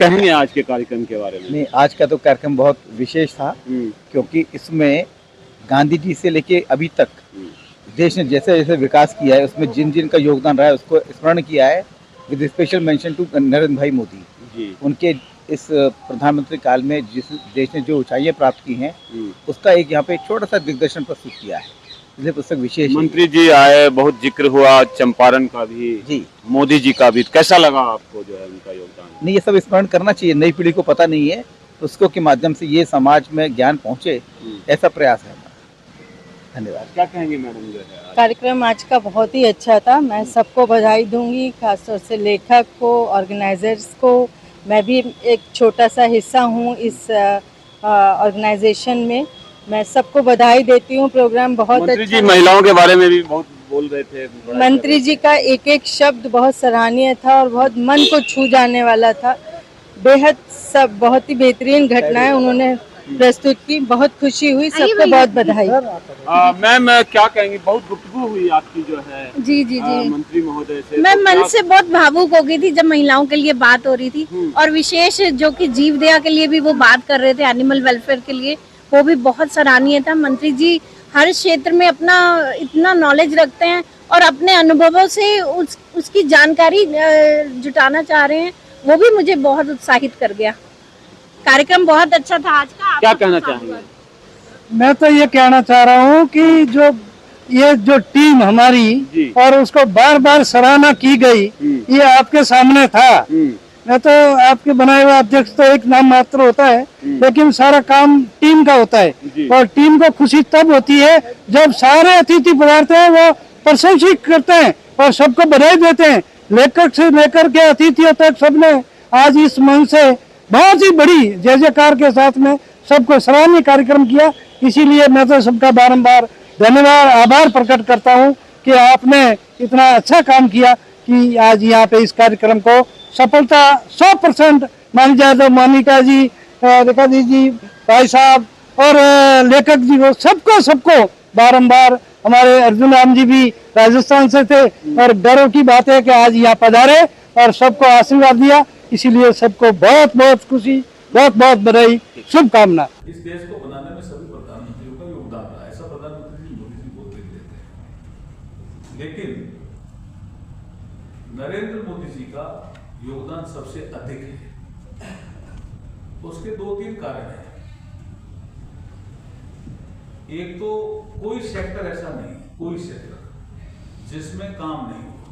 कहेंगे आज के कार्यक्रम के बारे में? नहीं, आज का तो कार्यक्रम बहुत विशेष था क्योंकि इसमें गांधी जी से लेके अभी तक देश ने जैसे जैसे विकास किया है उसमें जिन जिन का योगदान रहा है उसको स्मरण किया है with special mention to Narendra bhai Modi जी। उनके इस प्रधानमंत्री काल में जिस देश ने जो ऊंचाइयां प्राप्त की हैं उसका एक यहाँ पे एक छोटा सा दिग्दर्शन प्रस्तुत किया है, इसलिए पुस्तक विशेष है। मंत्री जी आए, बहुत जिक्र हुआ चंपारण का भी जी, मोदी जी का भी, कैसा लगा आपको जो है उनका योगदान? नहीं ये सब स्मरण करना चाहिए, नई पीढ़ी को पता नहीं है, उसको के माध्यम से ये समाज में ज्ञान पहुंचे, ऐसा प्रयास है हमारा। धन्यवाद। क्या कहेंगे मैडम जो है आज? कार्यक्रम आज का बहुत ही अच्छा था। मैं सबको बधाई दूंगी, खासतौर से लेखक को, ऑर्गेनाइजर्स को। मैं भी एक छोटा सा हिस्सा हूँ इस ऑर्गेनाइजेशन में। मैं सबको बधाई देती हूँ। प्रोग्राम बहुत मंत्री अच्छा। जी महिलाओं के बारे में भी बहुत बोल रहे थे। मंत्री जी का एक एक शब्द बहुत सराहनीय था और बहुत मन को छू जाने वाला था। बेहद सब बहुत ही बेहतरीन घटनाएं उन्होंने प्रस्तुत की, बहुत खुशी हुई, सबको बहुत बधाई। मैम क्या कहेंगी, बहुत गुफ्तगू हुई आपकी जो है जी जी जी मंत्री महोदय से। मैं तो मन क्या- से बहुत भावुक हो गई थी जब महिलाओं के लिए बात हो रही थी और विशेष जो कि जीव दया के लिए भी वो बात कर रहे थे, एनिमल वेलफेयर के लिए, वो भी बहुत सराहनीय था। मंत्री जी हर क्षेत्र में अपना इतना नॉलेज रखते हैं और अपने अनुभवों से उसकी जानकारी जुटाना चाह रहे हैं, वो भी मुझे बहुत उत्साहित कर गया। कार्यक्रम बहुत अच्छा था आज का। क्या कहना चाहेंगे? मैं तो ये कहना चाह रहा हूँ कि ये जो टीम हमारी और उसको बार बार सराहना की गई, ये आपके सामने था। मैं तो आपके बनाए हुए अध्यक्ष तो एक नाम मात्र होता है, लेकिन सारा काम टीम का होता है और टीम को खुशी तब होती है जब सारे अतिथि पधारते हैं, वो प्रशंसित करते हैं और सबको बधाई देते हैं। लेखक से लेकर के अतिथियों तक सबने आज इस मंच से बहुत ही बड़ी जय जयकार के साथ में सबको सराहनीय कार्यक्रम किया। इसीलिए मैं तो सबका बारंबार धन्यवाद आभार प्रकट करता हूं कि आपने इतना अच्छा काम किया कि आज यहाँ पे इस कार्यक्रम को सफलता 100% मानी जाए। तो मोनिका जी, रेखा जी, भाई साहब और लेखक जी को सबको बारंबार, हमारे अर्जुन राम जी भी राजस्थान से थे और गर्व की बात है कि आज यहाँ पधारे और सबको आशीर्वाद दिया। इसीलिए सबको बहुत बहुत खुशी, बहुत बहुत बधाई, शुभकामना। इस देश को बनाने में सभी प्रधानमंत्रियों का योगदान रहा, ऐसा प्रधानमंत्री जी मोदी जी बोलते रहते हैं। लेकिन नरेंद्र मोदी जी का योगदान सबसे अधिक है। उसके 2-3 कारण हैं। एक तो कोई सेक्टर ऐसा नहीं, कोई सेक्टर जिसमें काम नहीं हुआ।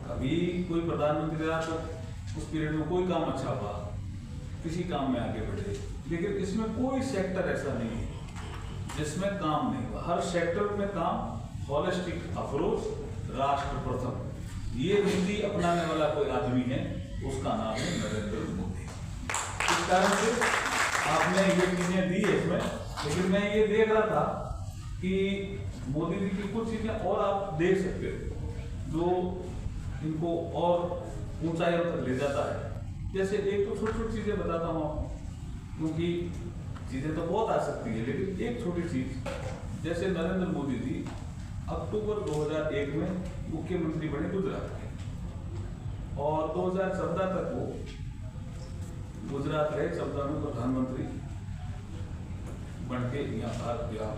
कभी कोई प्रधानमंत्री रहा तो उस पीरियड में कोई काम अच्छा हुआ, किसी काम में आगे बढ़े, लेकिन इसमें कोई सेक्टर ऐसा नहीं है जिसमें काम नहीं हुआ। हर सेक्टर में काम, हॉलिस्टिक अप्रोच, राष्ट्र प्रथम, ये नीति अपनाने वाला कोई आदमी है, उसका नाम है नरेंद्र मोदी। इस कारण से आपने ये चीजें दी है इसमें, लेकिन मैं ये देख रहा था कि मोदी जी की कुछ चीजें और आप देख सकते हो जो इनको और ऊंचाइयों तक ले जाता है। जैसे एक तो छोटी छोटी चीजें बताता हूँ आपको, क्योंकि चीजें तो बहुत आ सकती है, लेकिन एक छोटी चीज, जैसे नरेंद्र मोदी जी अक्टूबर 2001 में मुख्यमंत्री बने गुजरात के और 2014 तक वो गुजरात रहे, 14 में प्रधानमंत्री बन के यहाँ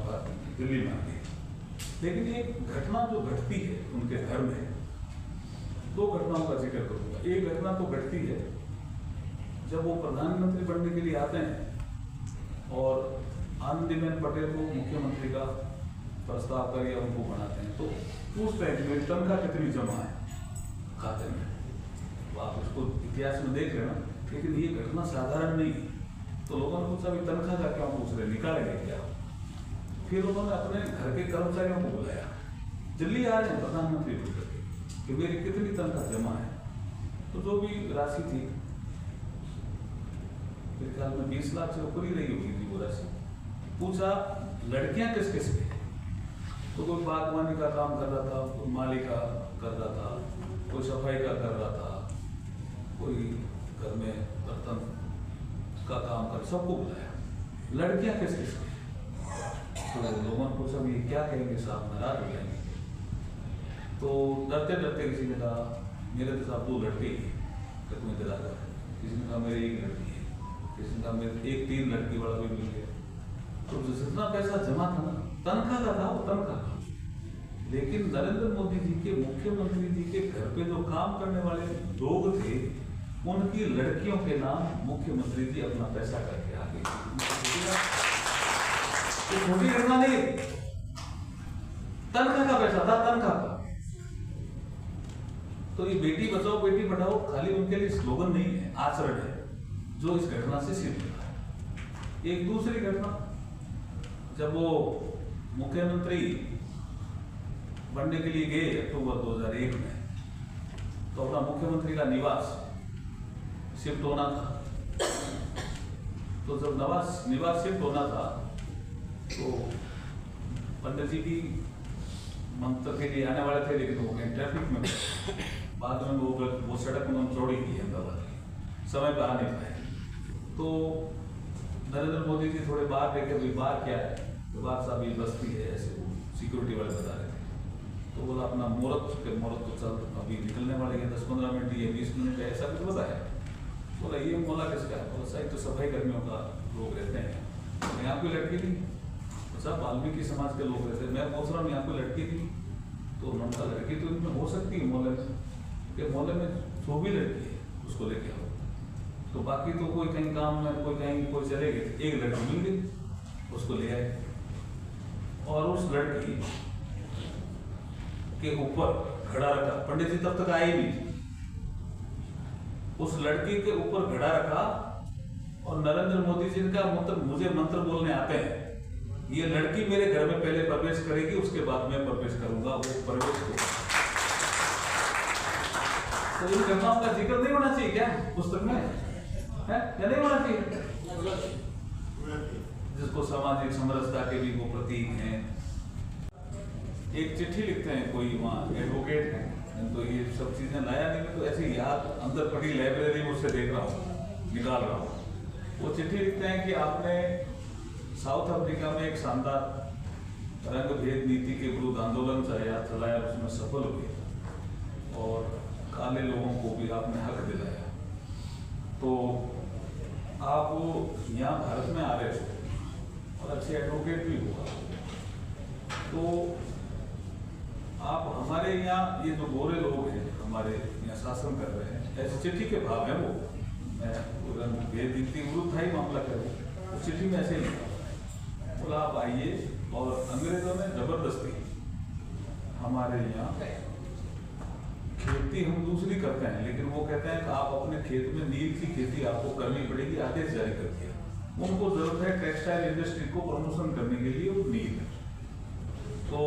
पर दिल्ली में आ गए। लेकिन एक घटना जो घटती है उनके घर में, 2 घटनाओं का जिक्र करूंगा। एक घटना तो घटती है जब वो प्रधानमंत्री बनने के लिए आते हैं और आनंदीबेन पटेल को मुख्यमंत्री का प्रस्ताव करके उनको बनाते हैं, तो उस टाइम में तनख्वाह कितनी जमा है खाते में, तो आप उसको इतिहास में देख लेना। लेकिन ये घटना साधारण नहीं है। तो लोगों ने पूछा भी तनख्वाह का क्यों पूछ रहे, निकालेंगे क्या? फिर उन्होंने अपने घर के कर्मचारियों को बुलाया, दिल्ली आ रहे हैं प्रधानमंत्री बोलकर कि मेरी कितनी तनख्वाह जमा है। तो जो भी राशि थी, मेरे ख्याल में 20 लाख से ऊपर ही रही होगी थी वो राशि। पूछा लड़कियां किस किस पे, तो कोई बागवानी का काम कर रहा था, कोई माली का कर रहा था, कोई सफाई का कर रहा था, कोई घर में बर्तन का काम कर, सबको बुलाया। लड़कियां किस किस पे, तो लोगों ने पूछा भी क्या कहेंगे साहब, नाराज हो जाएंगे। तो डरते डरते किसी ने कहा मेरे तो साहब 2 लड़के ही, तुम्हें दिला कर, किसी ने कहा मेरी एक लड़की है, किसी ने कहा मेरे एक 3 लड़की वाला भी मिल गया। तो जितना पैसा जमा था ना, तनख्वाह का था वो तनख्वाह। लेकिन नरेंद्र मोदी जी के, मुख्यमंत्री जी के घर पे जो काम करने वाले लोग थे, उनकी लड़कियों के नाम मुख्यमंत्री जी अपना पैसा करके आ गए। तो छोटी घटना नहीं, तनख्वाह का पैसा था, तनख्वाह का। तो ये बेटी बचाओ बेटी पढ़ाओ खाली उनके लिए स्लोगन नहीं है, आचरण है, जो इस घटना से सिद्ध हुआ है। एक दूसरी घटना, जब वो मुख्यमंत्री बनने के लिए गए अक्टूबर 2001 में, तो अपना मुख्यमंत्री का निवास शिफ्ट होना था। तो जब निवास शिफ्ट होना था, तो पंडित जी की मंत्र के लिए आने वाले थे, लेकिन वो कहीं ट्रैफिक में बाद में वो सड़क उन्होंने चौड़ी की अहमदाबाद की, समय पर आ नहीं पाए। तो नरेंद्र मोदी जी थोड़े बाहर देखे, भाई बाहर क्या है, तो बात साहब ये बस्ती है, ऐसे वो सिक्योरिटी वाले बता रहे थे। तो बोला अपना मुहूर्त तो चल अभी निकलने वाले हैं, 10-15 मिनट या 20 मिनट है, ऐसा कुछ बताया। बोला ये मोहल्ला किसका है? बोला साहब तो सफाई कर्मियों का लोग रहते हैं, यहाँ कोई लड़की नहीं। सब वाल्मीकि समाज के लोग रहते हैं, मैं पूछ रहा हूँ यहाँ कोई लड़की नहीं। तो उन्होंने कहा लड़की तो इनमें हो सकती है मोहल्ले में, कि मोहल्ले में जो भी लड़की है उसको लेके आओ। तो बाकी तो कोई कहीं काम में, कोई कहीं कोई चले गए, एक लड़की मिल गई, उसको ले आए। और उस लड़की के ऊपर घड़ा रखा, पंडित जी तब तक आए ही नहीं, उस लड़की के ऊपर घड़ा रखा और नरेंद्र मोदी जी का मुझे मंत्र बोलने आते हैं, ये लड़की मेरे घर में पहले प्रवेश करेगी, उसके बाद मैं प्रवेश करूंगा। वो प्रवेश होगा। तो इन घटनाओं का जिक्र नहीं होना चाहिए क्या पुस्तक में, है या नहीं होना चाहिए? जिसको सामाजिक समरसता के भी वो प्रतीक हैं। एक चिट्ठी लिखते हैं कोई वहाँ एडवोकेट हैं, तो ये सब चीजें लाया नहीं, मैं तो ऐसे याद अंदर पड़ी लाइब्रेरी में उससे देख रहा हूँ, निकाल रहा हूँ। वो चिट्ठी लिखते हैं कि आपने साउथ अफ्रीका में एक शानदार रंग भेद नीति के विरुद्ध आंदोलन चलाया, उसमें सफल हुए और काले लोगों को भी आपने हक दिलाया। तो आप यहाँ भारत में आ रहे हो और अच्छे एडवोकेट भी हुआ, तो आप हमारे यहाँ ये जो गोरे लोग हैं हमारे यहाँ शासन कर रहे हैं, ऐसी चिट्ठी के भाव है वो, मैं रंग भेद नीति विरुद्ध था ही मामला करूँ, उस चिट्ठी में ऐसे ही बोला आप आइए। और अंग्रेजों ने जबरदस्ती हमारे यहाँ खेती हम दूसरी करते हैं, लेकिन वो कहते हैं कि आप अपने खेत में नील की खेती आपको करनी पड़ेगी, आदेश जारी कर दिया। उनको जरूरत है टेक्सटाइल इंडस्ट्री को प्रमोशन करने के लिए, वो नील है। तो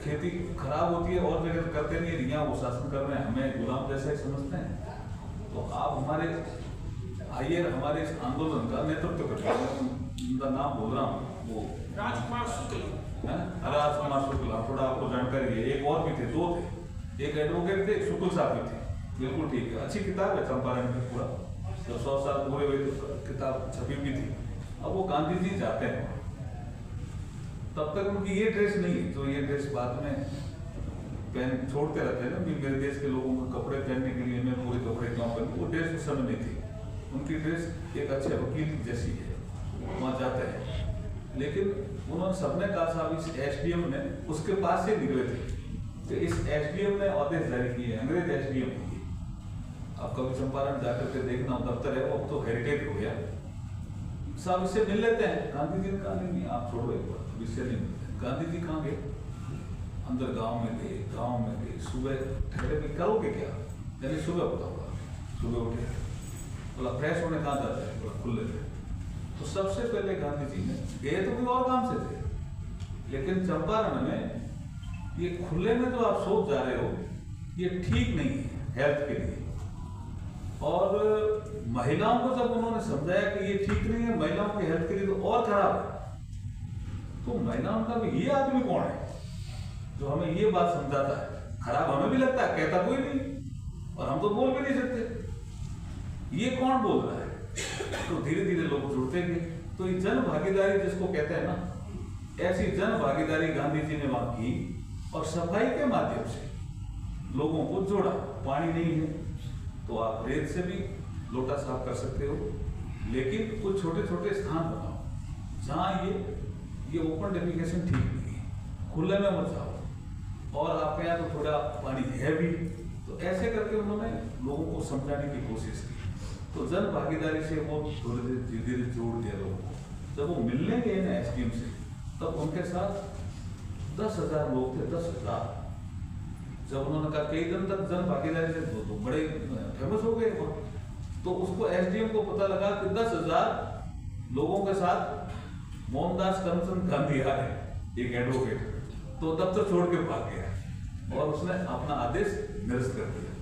खेती खराब होती है और जगह करते नहीं है, यहाँ वो शासन कर रहे हैं, हमें गुलाम जैसा ही समझते हैं। तो आप हमारे आइए, हमारे इस आंदोलन का नेतृत्व करते हैं, उनका नाम बोल रहा हूँ, वो राजकुमार शुक्ल, राजकुमार शुक्ला, थोड़ा आपको जानकारी है। एक और भी थे, 2 थे, एक एडवोकेट थे, एक शुक्ल साहब भी थे। बिल्कुल ठीक है, अच्छी किताब है चंपारण की, पूरा जब 100 साल पूरे हुए तो किताब छपी भी थी। अब वो गांधी जी जाते हैं, तब तक उनकी ये ड्रेस नहीं है, जो ये ड्रेस बाद में पहन छोड़ते रहते हैं ना, मेरे देश के लोगों को कपड़े पहनने के लिए मैं पूरे कपड़े क्यों पहनूं, वो ड्रेस उस समय नहीं थी। उनकी ड्रेस एक अच्छे वकील जैसी है, वहाँ जाते हैं। लेकिन उन्होंने सबने कहा साहब इस एसडीएम ने उसके पास से निकले थे, तो इस एसडीएम ने आदेश जारी किए, अंग्रेज एसडीएम। आप कभी चंपारण जाकर के देखना, दफ्तर है वो अब तो हेरिटेज हो गया, साहब इससे मिल लेते हैं। गांधी जी ने कहा नहीं आप छोड़ो एक बार, इससे नहीं मिलते। गांधी जी कहाँ गए? अंदर गांव में गए, सुबह ठहरे भी करोगे क्या, यानी सुबह बताऊंगा। सुबह उठे, बोला फ्रेश होने कहाँ जाते हैं, बोला खुले थे। तो सबसे पहले गांधी जी ने गए तो कोई और काम से थे, लेकिन चंपारण में ये खुले में जो आप सोच जा रहे हो ये ठीक नहीं है हेल्थ के लिए। और महिलाओं को जब उन्होंने समझाया कि ये ठीक नहीं है, महिलाओं के हेल्थ के लिए तो और खराब है, तो महिलाओं का भी ये आदमी कौन है जो हमें ये बात समझाता है? खराब हमें भी लगता है, कहता कोई नहीं, और हम तो बोल भी नहीं सकते, ये कौन बोल रहा है? तो धीरे धीरे लोग जुड़ते गए। तो ये जन भागीदारी जिसको कहते हैं ना, ऐसी जन भागीदारी गांधी जी ने वहां की और सफाई के माध्यम से लोगों को जोड़ा। पानी नहीं है तो आप रेत से भी लोटा साफ कर सकते हो, लेकिन कुछ छोटे छोटे स्थान बनाओ जहाँ ये ओपन डेफिकेशन ठीक नहीं है, खुले में मत जाओ। और आपके यहाँ तो थोड़ा पानी है भी, तो ऐसे करके उन्होंने लोगों को समझाने की कोशिश की। तो जन भागीदारी से वो धीरे धीरे जोड़ दिया लोगों को। जब वो मिलने गए ना एसडीएम से, तब उनके साथ 10,000 लोग थे, 10,000। जब उन्होंने कहा कई दिन तक जन भागीदारी से तो बड़े फेमस हो गए वो, तो उसको एसडीएम को पता लगा कि 10,000 लोगों के साथ मोहनदास करमचंद गांधी आ रहे, एक एडवोकेट, तो दफ्तर छोड़ के भाग गया और उसने अपना आदेश निरस्त कर दिया।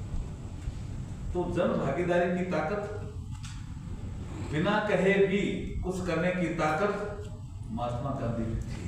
तो जन भागीदारी की ताकत, बिना कहे भी कुछ करने की ताकत महात्मा गांधी की थी।